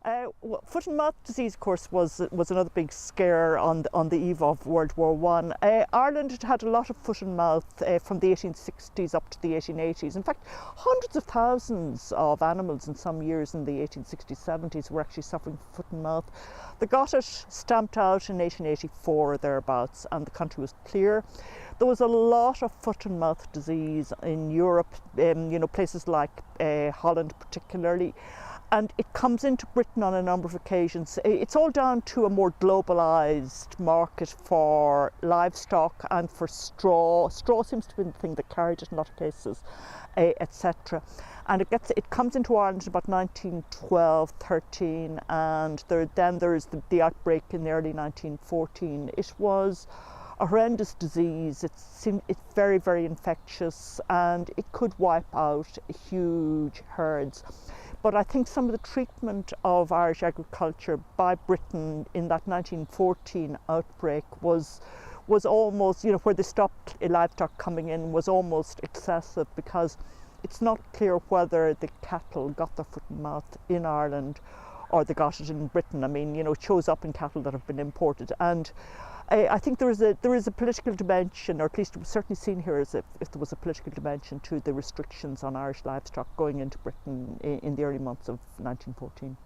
Well, foot and mouth disease, of course, was another big scare on the eve of World War One. Ireland had a lot of foot and mouth from the 1860s up to the 1880s. In fact, hundreds of thousands of animals in some years in the 1860s, 70s were actually suffering from foot and mouth. They got it stamped out in 1884 or thereabouts, and the country was clear. There was a lot of foot and mouth disease in Europe, places like Holland particularly. And it comes into Britain on a number of occasions. It's all down to a more globalised market for livestock and for straw. Straw seems to be the thing that carried it in a lot of cases, etc. And it comes into Ireland in about 1912, 13, and then there's the outbreak in the early 1914. It was a horrendous disease. It's very, very infectious, and it could wipe out huge herds. But I think some of the treatment of Irish agriculture by Britain in that 1914 outbreak was almost, where they stopped livestock coming in, was almost excessive, because it's not clear whether the cattle got their foot and mouth in Ireland or they got it in Britain. I mean, it shows up in cattle that have been imported. And I think there is a political dimension, or at least it was certainly seen here as if there was a political dimension to the restrictions on Irish livestock going into Britain in the early months of 1914.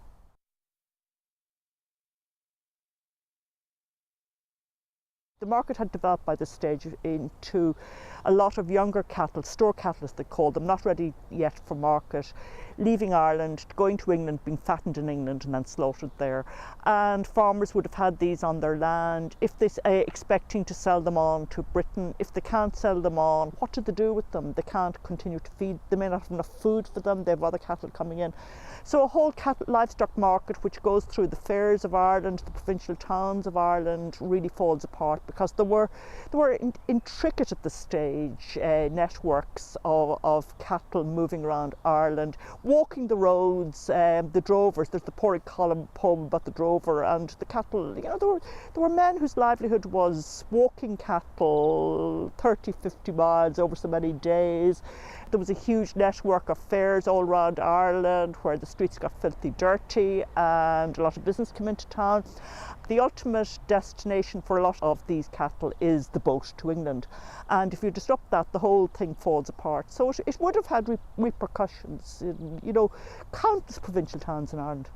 The market had developed by this stage into a lot of younger cattle, store cattle as they call them, not ready yet for market, leaving Ireland, going to England, being fattened in England and then slaughtered there. And farmers would have had these on their land, if they expecting to sell them on to Britain. If they can't sell them on, what do they do with them? They can't continue to feed, they may not have enough food for them, they have other cattle coming in. So a whole livestock market, which goes through the fairs of Ireland, the provincial towns of Ireland, really falls apart, because there were intricate at this stage networks of cattle moving around Ireland, walking the roads, the drovers. There's the Porrick Column poem about the drover and the cattle. There were men whose livelihood was walking cattle 30, 50 miles over so many days. There was a huge network of fairs all around Ireland where the streets got filthy dirty and a lot of business came into town. The ultimate destination for a lot of these cattle is the boat to England, and if you disrupt that, the whole thing falls apart. So it would have had repercussions in countless provincial towns in Ireland.